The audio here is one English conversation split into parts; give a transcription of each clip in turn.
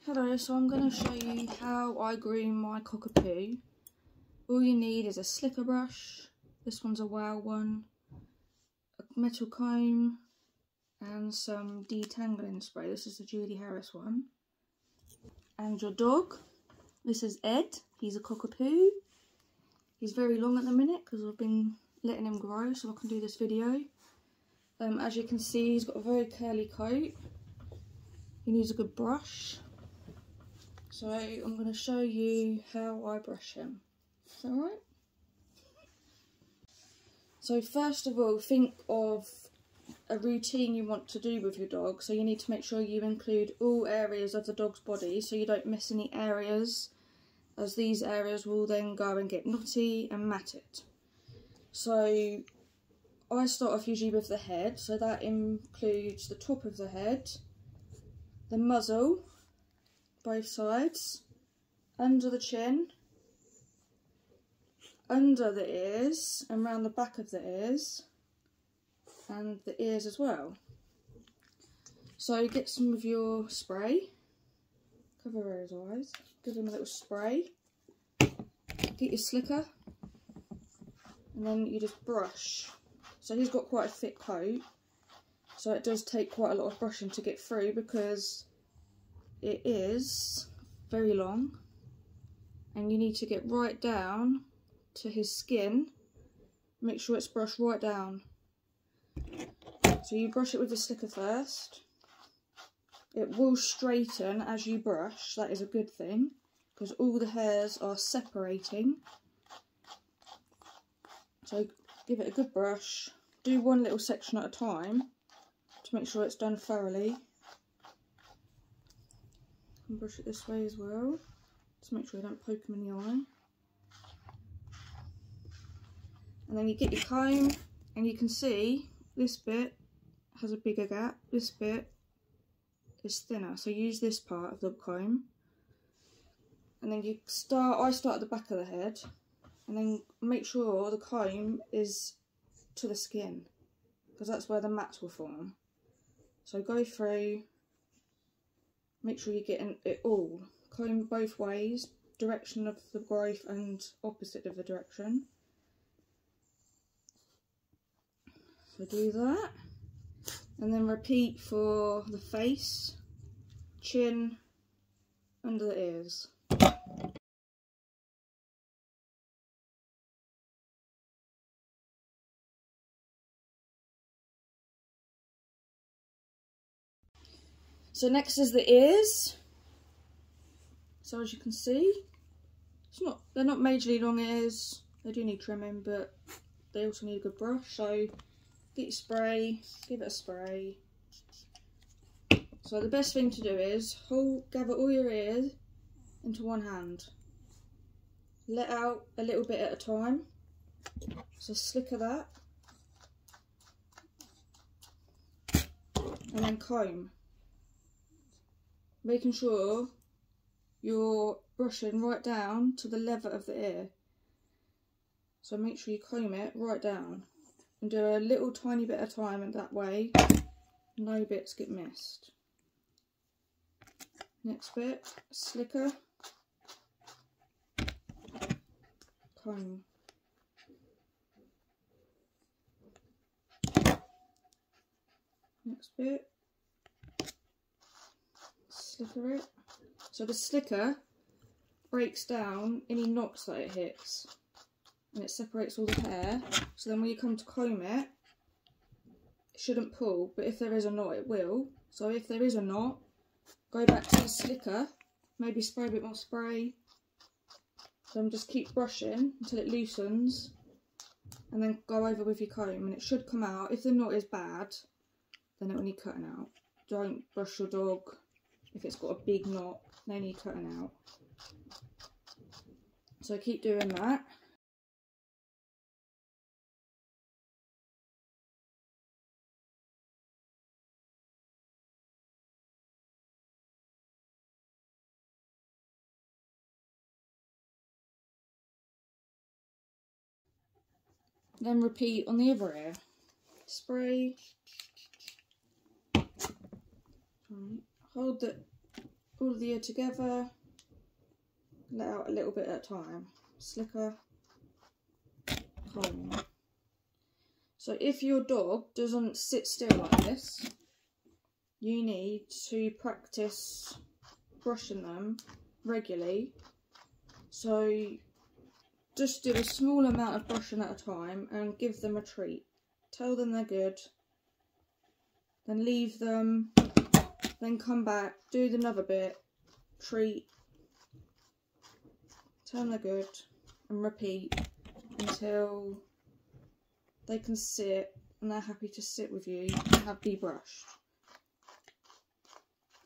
Hello, so I'm going to show you how I groom my cockapoo. All you need is a slicker brush, this one's a wow one, a metal comb and some detangling spray, this is the Judy Harris one. And your dog, this is Ed, he's a cockapoo. He's very long at the minute because I've been letting him grow so I can do this video. As you can see, he's got a very curly coat. He needs a good brush. So I'm going to show you how I brush him. Is that alright? So first of all, think of a routine you want to do with your dog. So you need to make sure you include all areas of the dog's body so you don't miss any areas, as these areas will then go and get knotty and matted. So I start off usually with the head, so that includes the top of the head, the muzzle, both sides, under the chin, under the ears and round the back of the ears, and the ears as well. So get some of your spray, cover his eyes, give him a little spray, get your slicker, and then you just brush. So he's got quite a thick coat, so it does take quite a lot of brushing to get through because it is very long and you need to get right down to his skin. Make sure it's brushed right down. So you brush it with the slicker first. It will straighten as you brush, that is a good thing because all the hairs are separating. So give it a good brush. Do one little section at a time to make sure it's done thoroughly. And brush it this way as well, to make sure you don't poke him in the eye. And then you get your comb, and you can see this bit has a bigger gap, this bit is thinner, so use this part of the comb. And then I start at the back of the head, and then make sure the comb is to the skin, because that's where the mats will form. So go through, make sure you're getting it all. Comb both ways, direction of the growth and opposite of the direction. So do that. And then repeat for the face, chin, under the ears. So next is the ears. So as you can see, they're not majorly long ears. They do need trimming, but they also need a good brush. So get your spray, give it a spray. So the best thing to do is gather all your ears into one hand. Let out a little bit at a time. So slicker that. And then comb. Making sure you're brushing right down to the leather of the ear. So make sure you comb it right down and do a little tiny bit at a time, and that way no bits get missed. Next bit, slicker, comb. Next bit, slicker it. So the slicker breaks down any knots that it hits and it separates all the hair, so then when you come to comb it, it shouldn't pull, but if there is a knot it will. So if there is a knot, go back to the slicker, maybe spray a bit more spray, then just keep brushing until it loosens, and then go over with your comb and it should come out. If the knot is bad, then it will need cutting out. Don't brush your dog if it's got a big knot, they need cutting out. So keep doing that. Then repeat on the other ear. Spray. Hold the all of the ear together, let out a little bit at a time. Slicker, comb. So if your dog doesn't sit still like this, you need to practice brushing them regularly. So just do a small amount of brushing at a time and give them a treat. Tell them they're good, then leave them, then come back, do another bit, treat, tell them they're good, and repeat until they can sit and they're happy to sit with you and be brushed.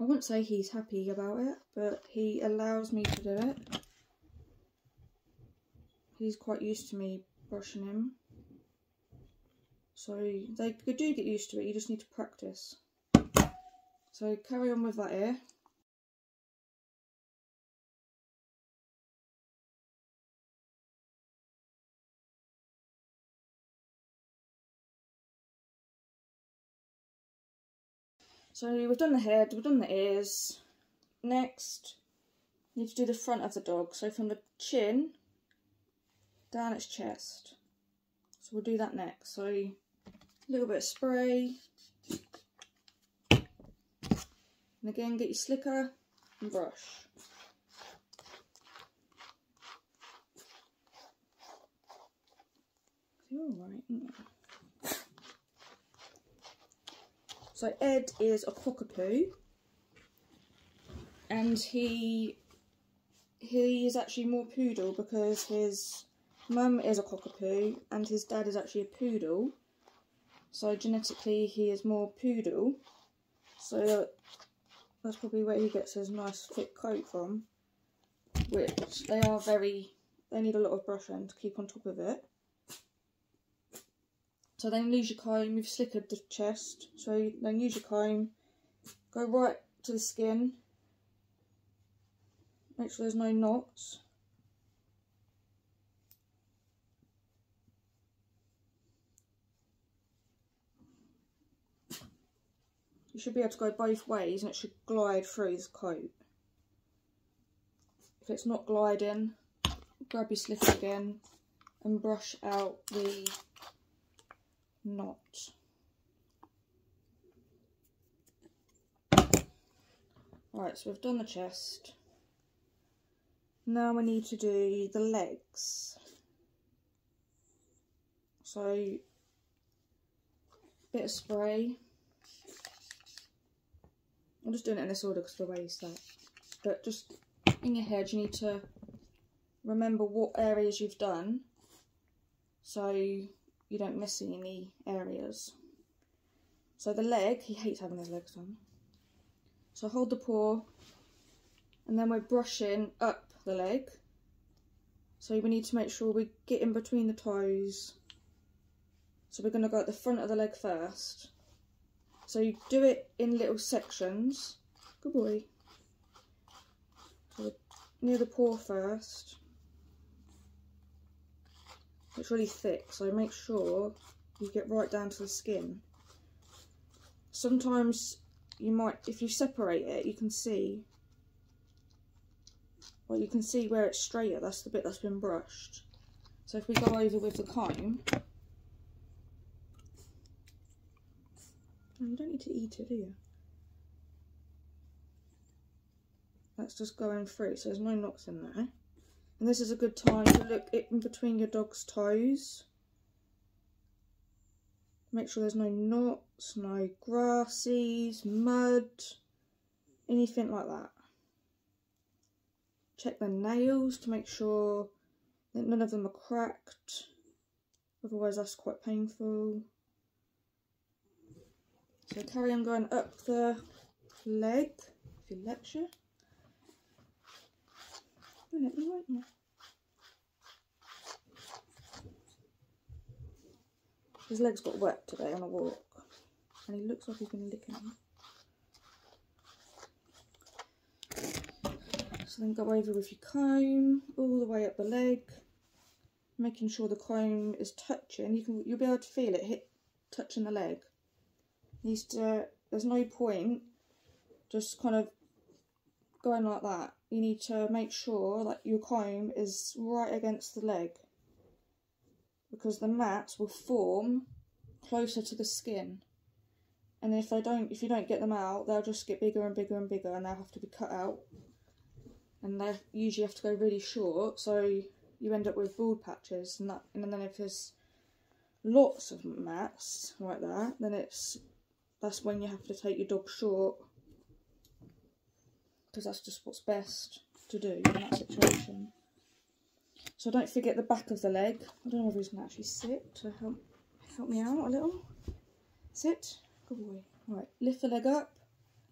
I wouldn't say he's happy about it, but he allows me to do it. He's quite used to me brushing him. So they do get used to it, you just need to practice. So carry on with that ear. So we've done the head, we've done the ears. Next, you need to do the front of the dog. So from the chin down its chest. So we'll do that next. So a little bit of spray. And again, get your slicker and brush. You're alright, isn't it? So Ed is a cockapoo, and he is actually more poodle because his mum is a cockapoo and his dad is actually a poodle. So genetically he is more poodle. So that's probably where he gets his nice thick coat from, which they need a lot of brushing to keep on top of it. So then use your comb, you've slickered the chest, so then use your comb, go right to the skin, make sure there's no knots. You should be able to go both ways and it should glide through this coat. If it's not gliding, grab your slicker again and brush out the knot. Right, so we've done the chest. Now we need to do the legs. So, bit of spray. I'm just doing it in this order because of the way you start. But just in your head, you need to remember what areas you've done, so you don't miss any areas. So the leg, he hates having his legs done. So hold the paw, and then we're brushing up the leg. So we need to make sure we get in between the toes. So we're going to go at the front of the leg first. So you do it in little sections. Good boy. So near the paw first. It's really thick, so make sure you get right down to the skin. Sometimes you might, if you separate it, you can see, well, you can see where it's straighter. That's the bit that's been brushed. So if we go over with the comb, oh, you don't need to eat it, do you? That's just going through, so there's no knots in there. And this is a good time to look in between your dog's toes. Make sure there's no knots, no grassies, mud, anything like that. Check the nails to make sure that none of them are cracked. Otherwise that's quite painful. So carry on going up the leg, if you lecture. Let me right now. His legs got wet today on a walk, and he looks like he's been licking them. So then go over with your comb all the way up the leg, making sure the comb is touching. You'll be able to feel it touching the leg. There's no point just kind of going like that, you need to make sure that your comb is right against the leg, because the mats will form closer to the skin, and if you don't get them out, they'll just get bigger and bigger and bigger, and they'll have to be cut out, and they usually have to go really short, so you end up with bald patches, and then if there's lots of mats like that, then that's when you have to take your dog short, because that's just what's best to do in that situation. So don't forget the back of the leg. I don't know if he's going to actually sit to help me out a little. Sit. Good boy. Right, lift the leg up.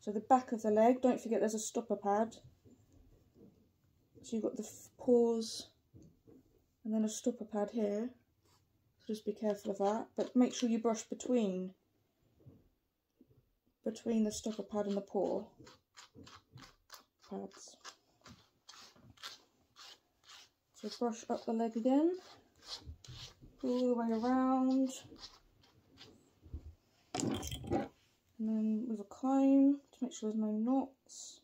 So the back of the leg, don't forget there's a stopper pad. So you've got the paws and then a stopper pad here. So just be careful of that. But make sure you brush between the stopper pad and the paw pads. So brush up the leg again, all the way around, and then with a comb to make sure there's no knots.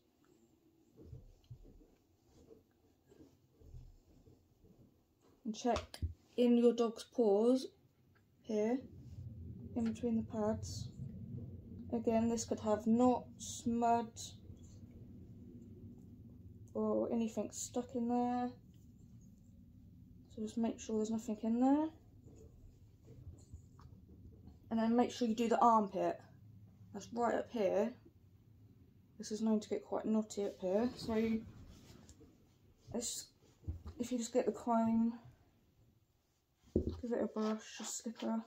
And check in your dog's paws, here, in between the pads. Again, this could have knots, mud, or anything stuck in there. So just make sure there's nothing in there. And then make sure you do the armpit. That's right up here. This is known to get quite knotty up here. So if you just get the comb, give it a brush, a slicker.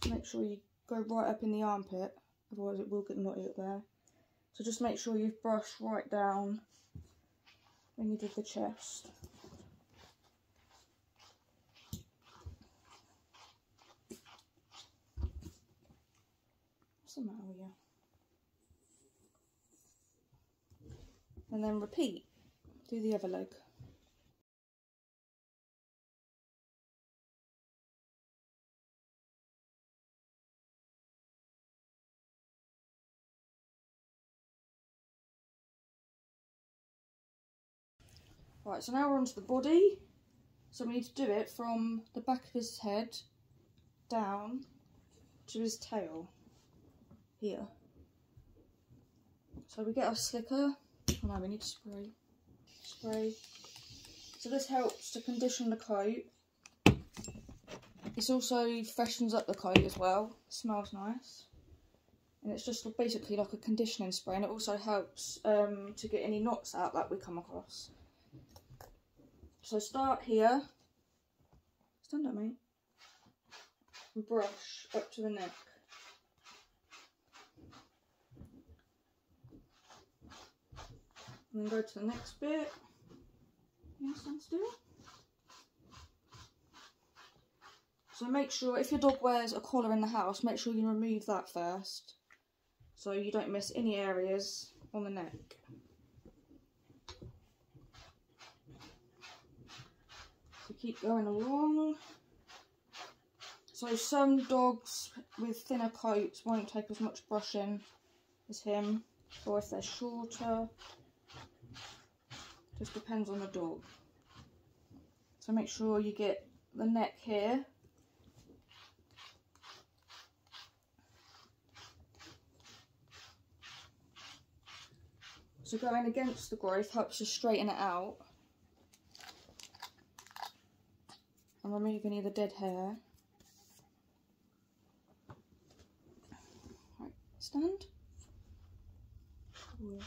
Make sure you go right up in the armpit, otherwise it will get knotty up there. So just make sure you've brushed right down when you did the chest. What's the matter with you? And then repeat. Do the other leg. Right, so now we're onto the body. So we need to do it from the back of his head down to his tail here. So we get our slicker. Oh no, we need to spray. So this helps to condition the coat. It also freshens up the coat as well. It smells nice. And it's just basically like a conditioning spray, and it also helps to get any knots out that we come across. So start here. Stand up, mate. And brush up to the neck. And then go to the next bit. Yeah, stand still. So make sure, if your dog wears a collar in the house, make sure you remove that first, so you don't miss any areas on the neck. So keep going along. So some dogs with thinner coats won't take as much brushing as him, or if they're shorter. Just depends on the dog. So make sure you get the neck here. So going against the growth helps to straighten it out and remove any of the dead hair. Right, stand. Ooh.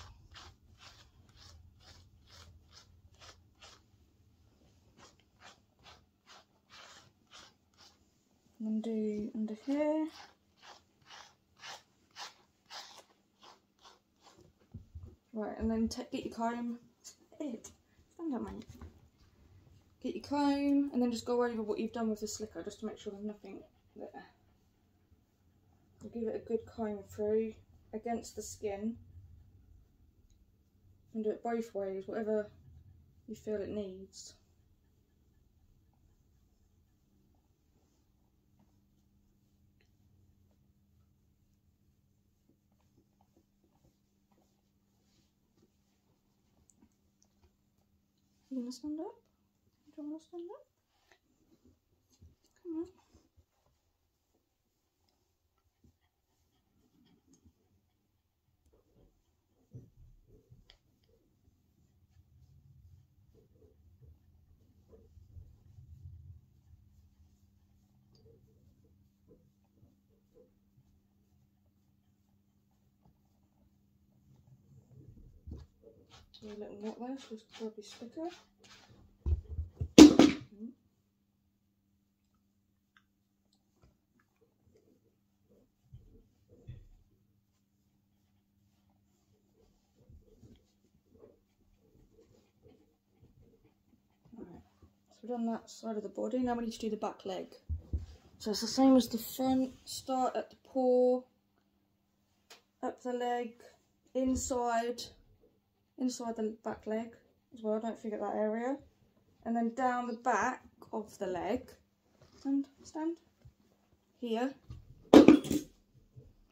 And then do under here. Right, and then get your comb. Stand up, mate. Get your comb, and then just go over what you've done with the slicker, just to make sure there's nothing there. So give it a good comb through against the skin, and do it both ways, whatever you feel it needs. You gonna stand up? Do you want to stand up? Come on. A little knot there, so it's probably sticker. We've done that side of the body, now we need to do the back leg. So it's the same as the front, start at the paw, up the leg, inside the back leg as well, don't forget that area. And then down the back of the leg, and stand, here,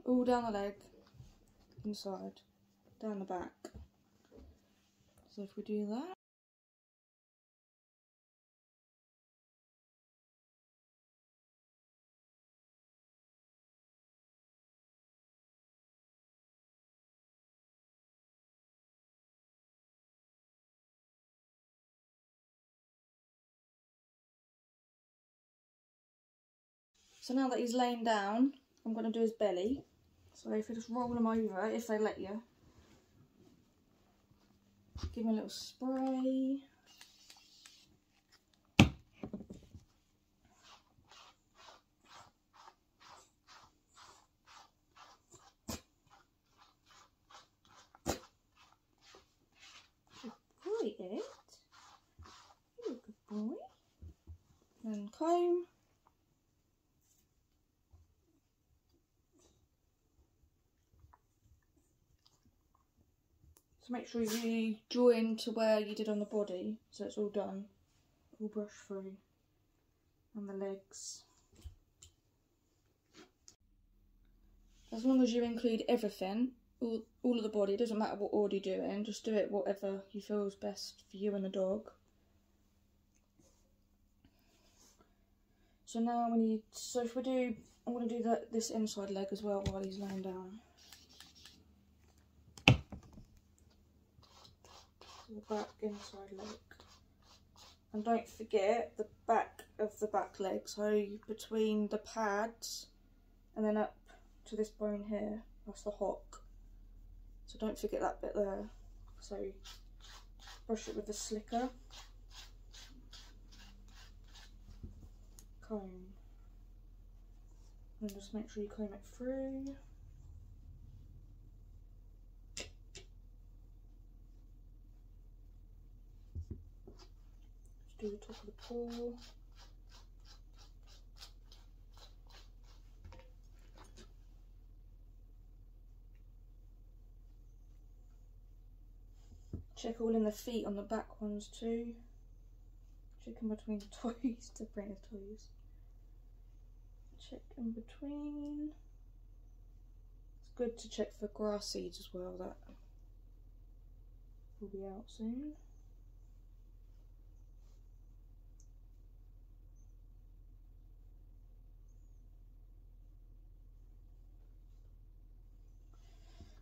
all down the leg, inside, down the back. So if we do that. So now that he's laying down, I'm going to do his belly. So if you just roll him over, if they let you. Give him a little spray. Good boy, Ed. You're a good boy. Then comb. So make sure you join to where you did on the body, so it's all done, all brush through, and the legs. As long as you include everything, all of the body, it doesn't matter what order you're doing, just do it whatever you feel is best for you and the dog. So now we need, so if we do, I'm going to do this inside leg as well while he's laying down. The back inside leg, and don't forget the back of the back leg, so between the pads and then up to this bone here, that's the hock, so don't forget that bit there. So brush it with the slicker, comb, and just make sure you comb it through. Do the top of the paw. Check all in the feet on the back ones too. Check in between the toes, to bring the toes. Check in between. It's good to check for grass seeds as well, that will be out soon.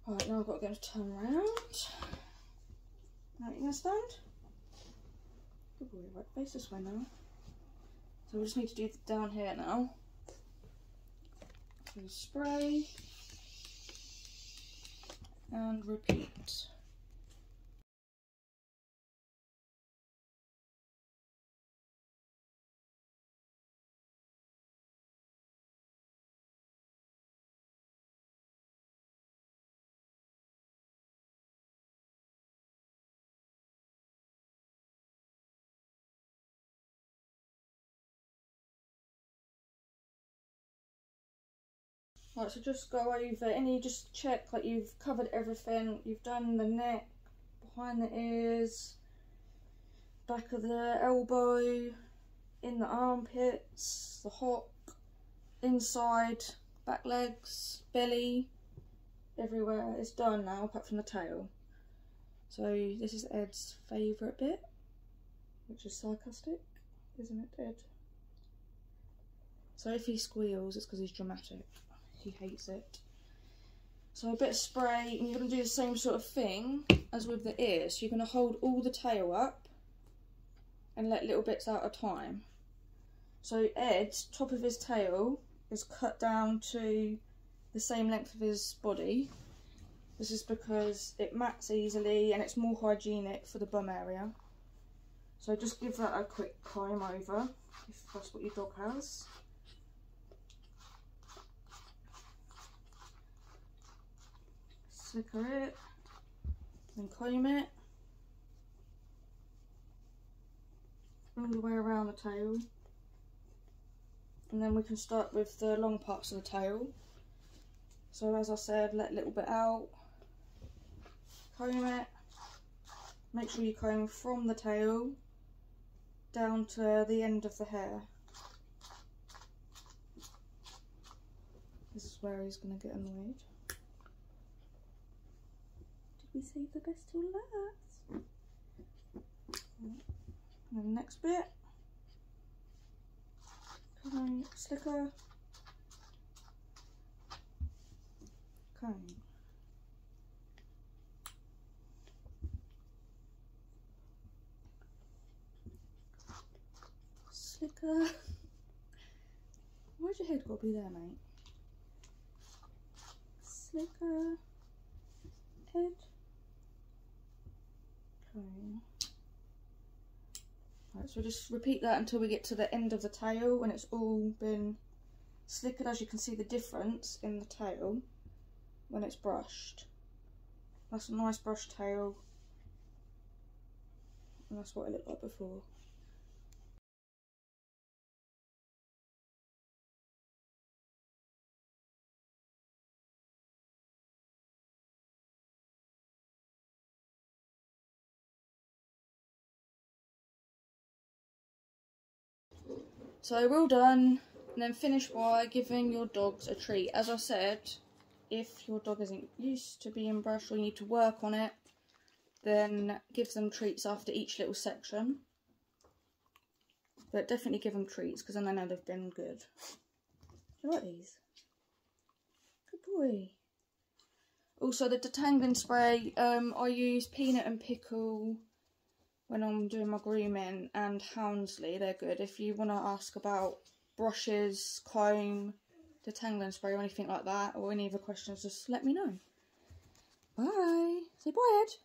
Right, now I've got to get him to turn around. Now you gonna stand? Good boy, right, face this way now. So we just need to do down here now. So spray and repeat. Right, so just go over and just check that you've covered everything. You've done the neck, behind the ears, back of the elbow, in the armpits, the hock, inside, back legs, belly, everywhere. It's done now apart from the tail. So this is Ed's favourite bit. which is sarcastic, isn't it, Ed? So if he squeals, it's because he's dramatic. He hates it. So a bit of spray, and you're going to do the same sort of thing as with the ears. So you're going to hold all the tail up and let little bits out of time. So Ed's top of his tail is cut down to the same length of his body. This is because it mats easily and it's more hygienic for the bum area. So just give that a quick comb over, if that's what your dog has. Slicker it, then comb it all the way around the tail. And then we can start with the long parts of the tail. So as I said, let a little bit out, comb it, make sure you comb from the tail down to the end of the hair. This is where he's going to get annoyed. Did we save the best till last? And then the next bit. Comb, slicker, comb. Slicker. Why's your head got to be there, mate? Slicker, head, comb. Right, so just repeat that until we get to the end of the tail when it's all been slickered. As you can see the difference in the tail when it's brushed. That's a nice brushed tail, and that's what it looked like before. So we're all done, and then finish by giving your dogs a treat. As I said, if your dog isn't used to being brushed or you need to work on it, then give them treats after each little section. But definitely give them treats, because then I know they've been good. Do you like these? Good boy. Also, the detangling spray, I use Peanut and Pickle when I'm doing my grooming, and Houndsley, they're good. If you want to ask about brushes, comb, detangling spray or anything like that, or any other questions, just let me know. Bye. Say bye, Ed.